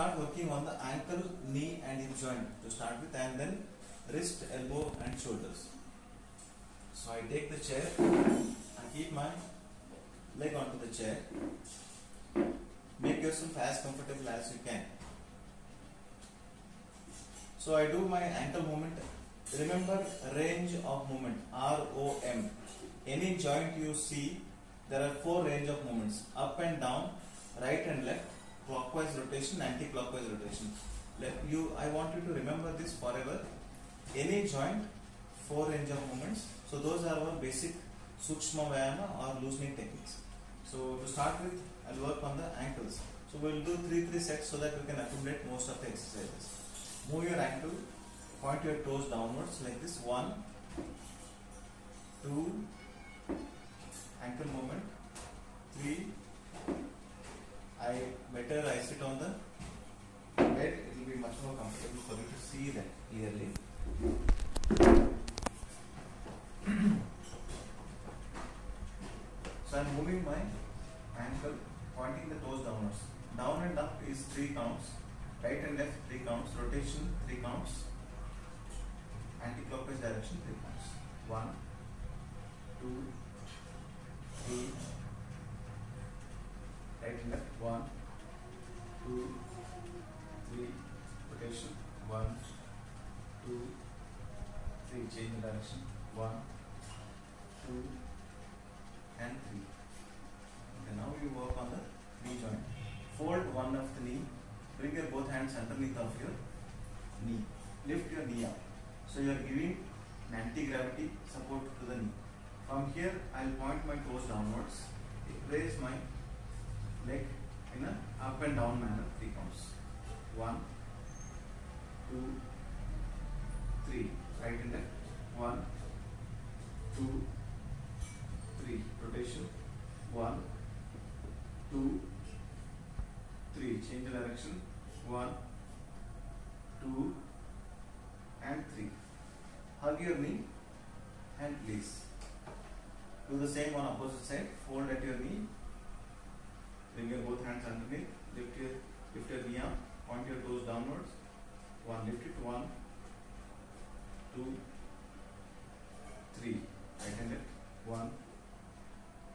Start working on the ankle, knee and hip joint to start with, and then wrist, elbow and shoulders. So I take the chair, I keep my leg onto the chair. Make yourself as comfortable as you can. So I do my ankle movement. Remember range of movement, ROM. Any joint you see, there are 4 range of movements: up and down, right and left, clockwise rotation, anti-clockwise rotation. I want you to remember this forever. Any joint, 4 range of movements. So those are our basic Sukshma Vyayama or loosening techniques. So to start with, I'll work on the ankles. So we'll do 3 sets so that we can accumulate most of the exercises. Move your ankle, point your toes downwards like this. 1, 2, ankle movement. 3. I sit on the bed. It will be much more comfortable for you to see that clearly. So I am moving my ankle, pointing the toes downwards. Down and up is 3 counts. Right and left 3 counts. Rotation 3 counts. Anti-clockwise direction 3 counts. 1, 2, 3. Right and left. 1, 2, 3. Rotation 1, 2, 3. Change the direction. 1, 2, and 3. Okay, now you work on the knee joint. Fold one of the knee. Bring your both hands underneath of your knee. Lift your knee up. So you are giving an anti-gravity support to the knee. From here, I will point my toes downwards. Raise my leg in an up and down manner. 3 counts. 1, 2, 3. Right and left. 1, 2, 3. Rotation. 1, 2, 3. Change the direction. 1, 2, and 3. Hug your knee and release. Do the same on opposite side. Fold at your knee. Bring your both hands underneath. Lift your knee up. Point your toes downwards. 1. Lift it. 1, 2, 3. Right and left. 1,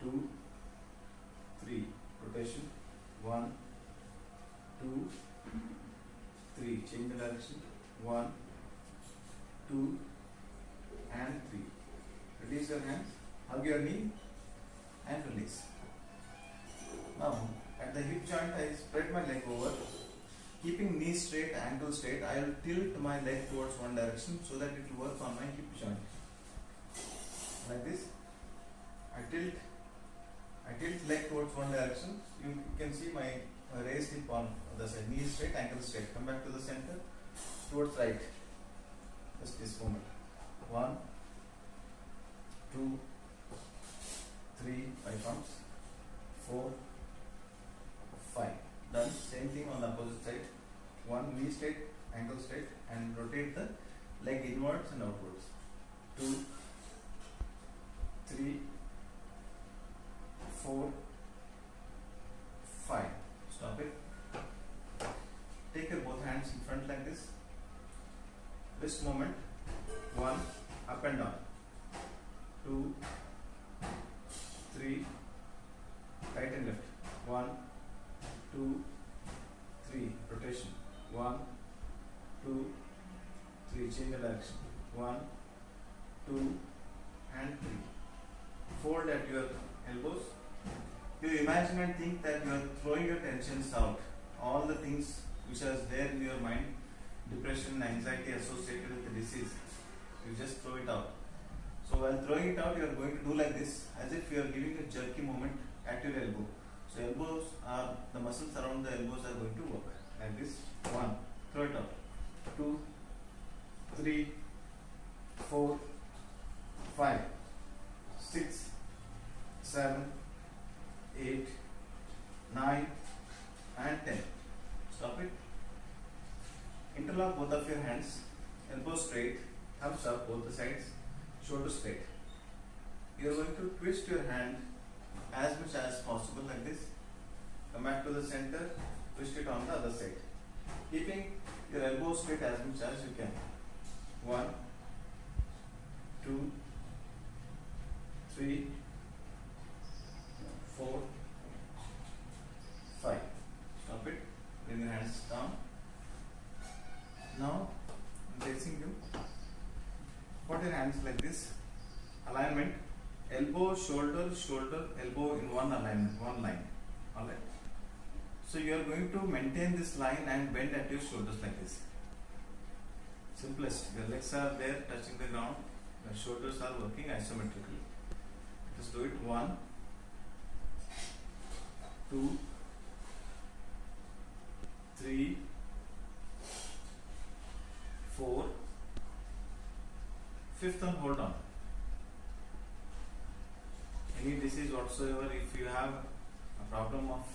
2, 3. Rotation. 1, 2, 3. Change the direction. 1, 2, and 3. Release your hands. Hug your knee and release. Now at the hip joint, I spread my leg over. Keeping knee straight, ankle straight, I will tilt my leg towards one direction so that it will work on my hip joint. Like this. I tilt leg towards one direction. You can see my raised hip on the side. Knee straight, ankle straight. Come back to the center. Towards right. Just this moment. 1, 2, 3, 5 counts. 4, 5. Done. Same thing on the opposite side. 1, knee straight, ankle straight, and rotate the leg inwards and outwards. 2, 3, 4, 5. Stop it. Take your both hands in front like this. Wrist movement. 1, up and down. 2, 3, right and left. 1, 2, 3. Rotation. 1, 2, 3. Change the direction. 1, 2, and 3. Fold at your elbows. You imagine and think that you are throwing your tensions out. All the things which are there in your mind, depression, anxiety associated with the disease, you just throw it out. So while throwing it out, you are going to do like this, as if you are giving a jerky movement at your elbow. So elbows are, the muscles around the elbows are going to work like this. 1, throw it out. 2, 3, 4, 5, 6, 7, 8, 9, and 10. Stop it. Interlock both of your hands. Elbows straight. Thumbs up both the sides. Shoulders straight. You are going to twist your hand as much as possible like this. Come back to the center. Twist it on the other side. keeping your elbows straight as much as you can. 1, 2, 3, 4, 5. Stop it. Bring your hands down. Now I'm facing you. Put your hands like this. Alignment. Elbow, shoulder, shoulder, elbow in one alignment, one line. Alright. So you are going to maintain this line and bend at your shoulders like this. Simplest. Your legs are there touching the ground. Your shoulders are working isometrically. Just do it. 1, 2, 3, 4. Fifth one, hold on. Any disease whatsoever, if you have a problem of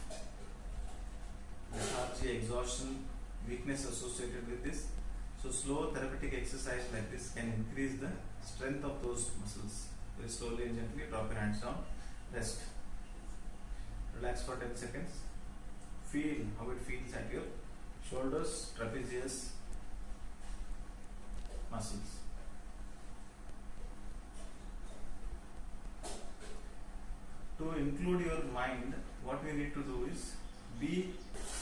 lethargy, exhaustion, weakness associated with this, so slow therapeutic exercise like this can increase the strength of those muscles. Very slowly and gently drop your hands down, rest, relax for 10 seconds, feel how it feels at your shoulders, trapezius, muscles. To include your mind, what we need to do is be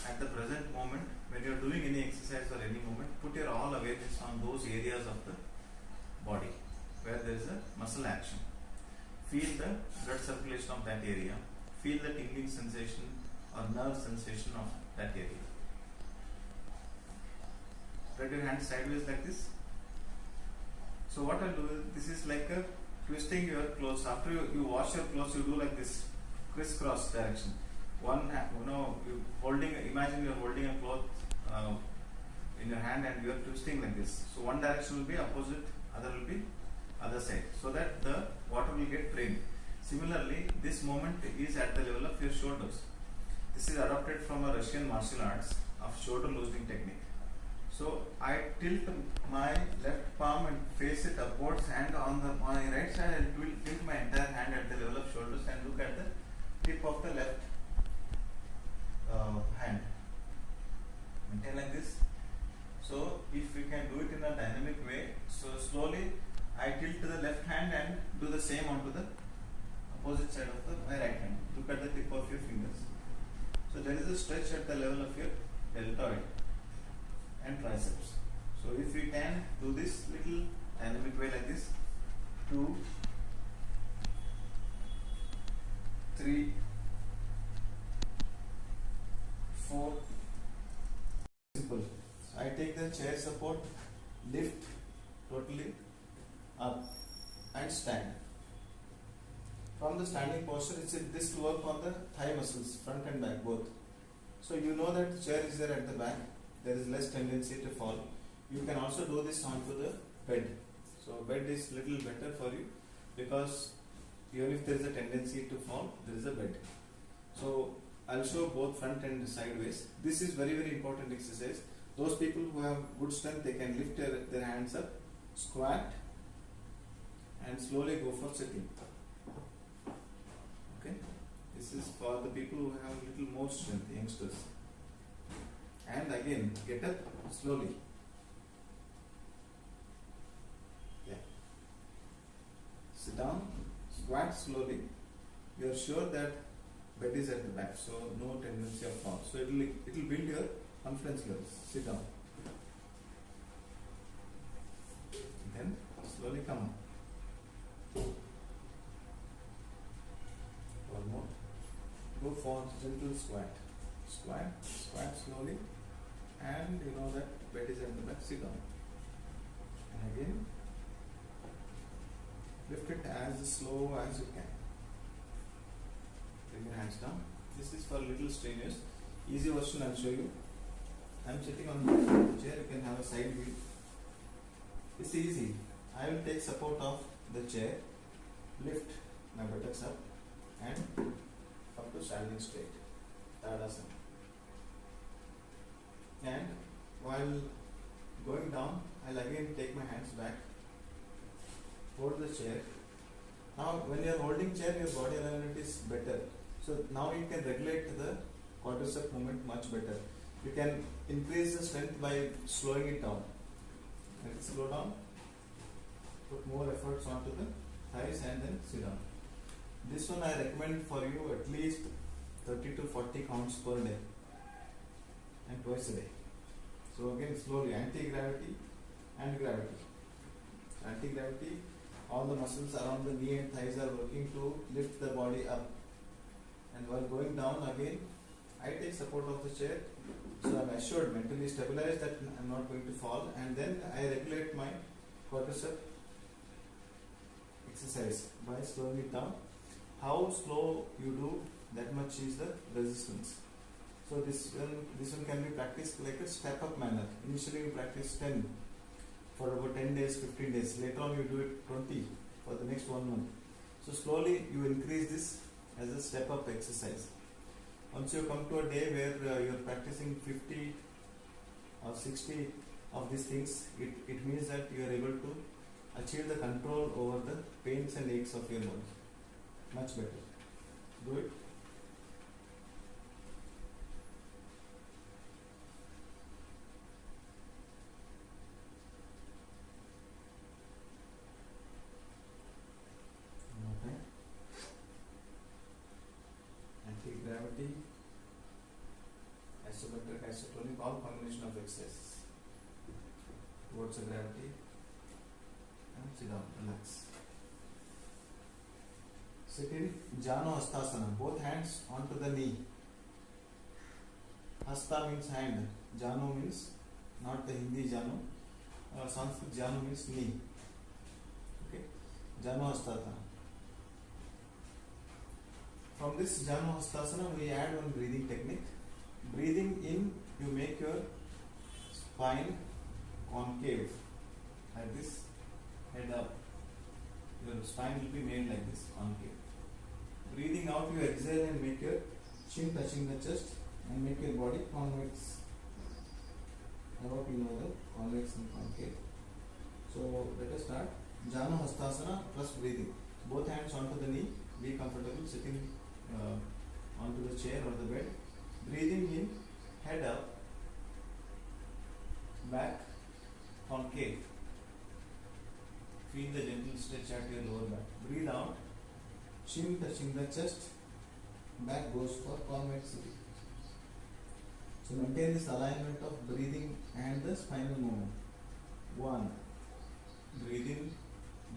at the present moment. When you are doing any exercise or any movement, put your all awareness on those areas of the body where there is a muscle action. Feel the blood circulation of that area. Feel the tingling sensation or nerve sensation of that area. Spread your hands sideways like this. So what I'll do is, this is like a twisting your clothes. After you wash your clothes, you do like this crisscross direction. One hand, you holding. Imagine you are holding a cloth in your hand and you are twisting like this. So one direction will be opposite, other will be other side, so that the water will get drained. Similarly, this movement is at the level of your shoulders. This is adopted from a Russian martial arts of shoulder loosening technique. So I tilt my left palm and face it upwards, and on my right side I will tilt my entire hand at the level of shoulders and look at the tip of the left hand. Maintain like this. So if we can do it in a dynamic way, so slowly I tilt the left hand and do the same onto the opposite side of my right hand. Look at the tip of your fingers. So there is a stretch at the level of your deltoid and triceps. So if we can do this little dynamic way like this, 2, 3, 4. Simple. So I take the chair support, lift totally up and stand. From the standing posture, this will work on the thigh muscles, front and back both. So you know that the chair is there at the back. There is less tendency to fall. You can also do this onto the bed. So bed is little better for you, because even if there is a tendency to fall, there is a bed. So I'll show both front and sideways. This is very, very important exercise. Those people who have good strength, they can lift their hands up, squat, and slowly go for sitting. Okay, this is for the people who have a little more strength, youngsters. And again, get up slowly. Yeah. Sit down, squat slowly. You are sure that bed is at the back, so no tendency of fall. So it will build your confidence levels. Sit down. Then slowly come up. One more. Go for gentle squat. Squat slowly, and you know that bed is at the back. Sit down. And again, lift it as slow as you can. Bring your hands down. This is for little strenuous. Easy version I'll show you. I'm sitting on the chair. You can have a side view. It's easy. I will take support of the chair, lift my buttocks up, and come to standing straight. Tadasana. And while going down, I'll again take my hands back, hold the chair. Now when you are holding chair, your body alignment is better. So now you can regulate the quadricep movement much better. You can increase the strength by slowing it down. Let it slow down. Put more efforts onto the thighs and then sit down. This one I recommend for you at least 30 to 40 counts per day and twice a day. So again slowly, anti-gravity and gravity. Anti-gravity, all the muscles around the knee and thighs are working to lift the body up. And while going down again, I take support of the chair, so I am assured, mentally stabilized that I am not going to fall, and then I regulate my quadricep exercise by slowing it down. How slow you do, that much is the resistance. So this one can be practiced like a step up manner. Initially you practice 10 for about 10 days, 15 days. Later on you do it 20 for the next 1 month. So slowly you increase this as a step up exercise. Once you come to a day where you are practicing 50 or 60 of these things, it means that you are able to achieve the control over the pains and aches of your body. Much better. Do it. Okay. Anti-gravity, isometric, isotonic, all combination of exercises towards the gravity, and sit down, relax. Sit in Jano Hastasana, both hands onto the knee. Hasta means hand, Jano means not the Hindi Jano, Sanskrit Jano means knee. Okay, Jano Hastasana. From this Jano Hastasana, we add one breathing technique. Breathing in, you make your spine concave, like this, head up. Your spine will be made like this, concave. Breathing out, you exhale and make your chin touching the chest and make your body convex. I hope you know the convex and concave. So let us start. Jano Hastasana plus breathing. Both hands onto the knee. Be comfortable sitting onto the chair or the bed. Breathing in, head up, back, concave. Feel the gentle stretch at your lower back. Breathe out, chin touching the chest, back goes for convexity. So maintain this alignment of breathing and the spinal movement. 1. Breathe in,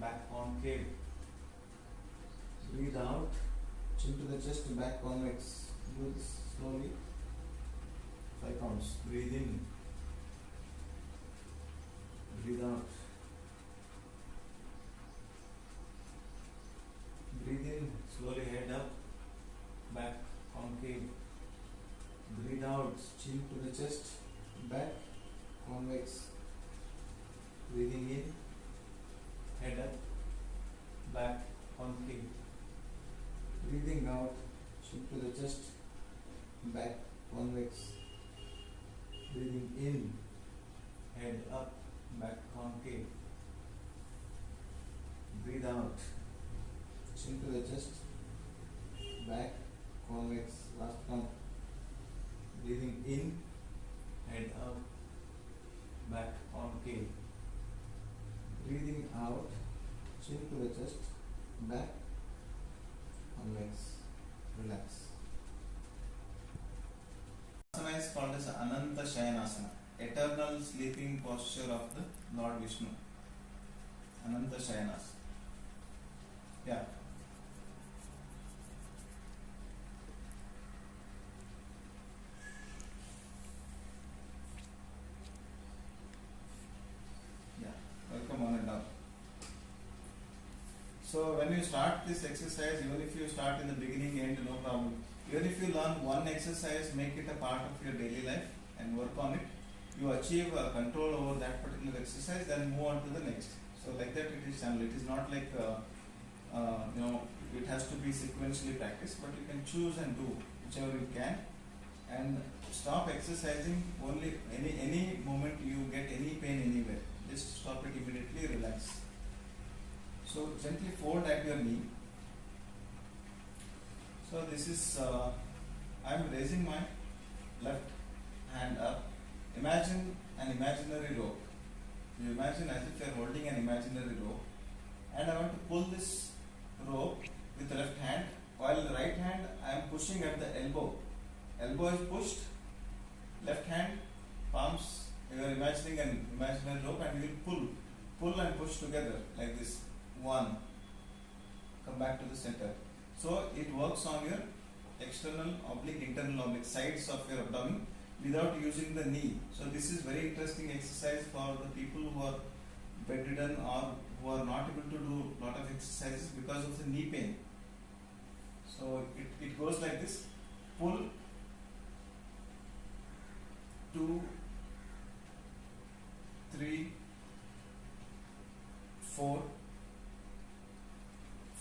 back concave. Breathe out, chin to the chest, back convex. Do this slowly. 5 counts. Breathe in, breathe out. Breathe in, slowly head up, back concave. Breathe out, chin to the chest, back convex. Breathing in, head up, back concave. Breathing out, chin to the chest, back convex. Breathing in, head up, back concave. Breathe out, chin to the chest, back convex. Last count. Breathing in, head up, back concave. Breathing out, chin to the chest, back convex. Relax. Asana is called as Ananta Shayanasana, eternal sleeping posture of the Lord Vishnu. Ananta Shayanasana. Yeah. Welcome on and down. So when you start this exercise, even if you start in the beginning end, no problem. Even if you learn one exercise, make it a part of your daily life and work on it. You achieve control over that particular exercise, then move on to the next. So like that it is channel. It is not like it has to be sequentially practiced, but you can choose and do whichever you can, and stop exercising only any moment you get any pain anywhere. Just stop it immediately, relax. So gently fold at your knee. So this is, I am raising my left hand up. Imagine an imaginary rope. You imagine as if you are holding an imaginary rope, and I want to pull this rope with the left hand, while the right hand I am pushing at the elbow. Elbow is pushed, left hand, palms, you are imagining an imaginary rope, and you will pull and push together like this. One, come back to the center. So it works on your external oblique, internal oblique, sides of your abdomen without using the knee. So this is very interesting exercise for the people who are bedridden or who are not able to do lot of exercises because of the knee pain. So it goes like this: pull, 2, 3, 4,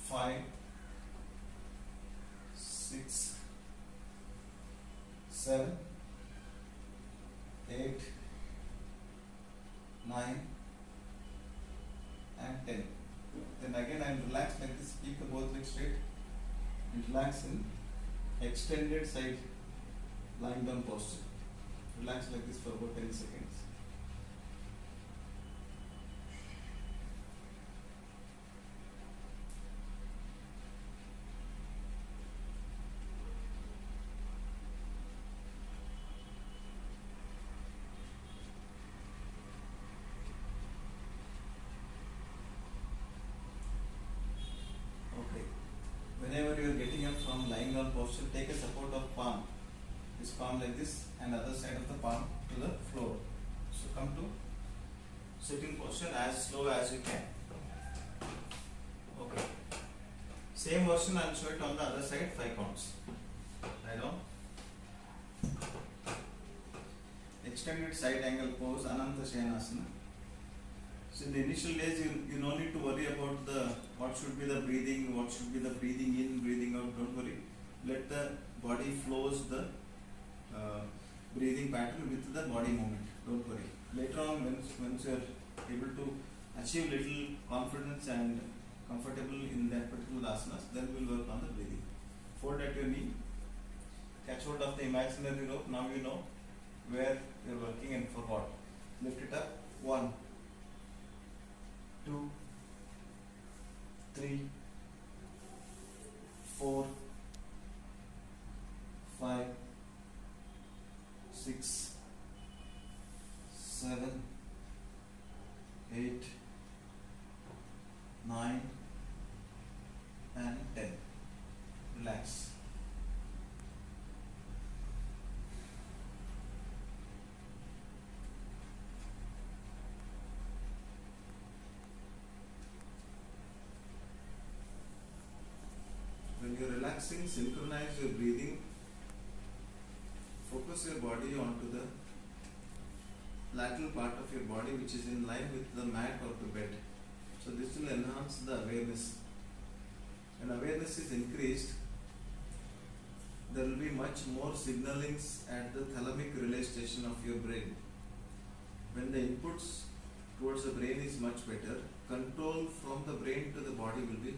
5, 6, 7, 8, 9 and 10. Then again I will relax like this, keep the both legs straight and relax in extended side lying down posture. Relax like this for about 10 seconds. Whenever you are getting up from lying down posture, take a support of palm. This palm like this and other side of the palm to the floor. So come to sitting posture as slow as you can. Okay. Same version I will show it on the other side, 5 counts. Lie down. Extended side angle pose, Ananta Shayanasana. So in the initial days, you no need to worry about what should be the breathing, what should be the breathing in, breathing out. Don't worry. Let the body flows the breathing pattern with the body movement. Don't worry. Later on, once you are able to achieve little confidence and comfortable in that particular asanas, then we will work on the breathing. Fold at your knee. Catch hold of the imaginary rope. Now you know where you are working and for what. Lift it up. 1, 2, 3, 4, 5, 6, 7, 8, 9 and 10. Relax. When you are relaxing, synchronize your breathing. Focus your body onto the lateral part of your body, which is in line with the mat or the bed. So this will enhance the awareness. When awareness is increased, there will be much more signalings at the thalamic relay station of your brain. When the inputs towards the brain is much better, control from the brain to the body will be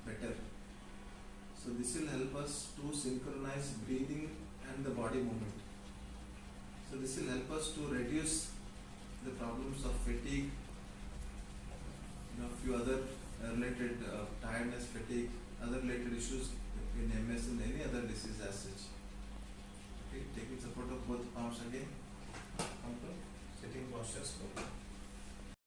better. So this will help us to synchronize breathing and the body movement. So this will help us to reduce the problems of fatigue, few other related tiredness, fatigue, other related issues in MS and any other disease as such. Okay, taking support of both palms again. Come to sitting posture slowly.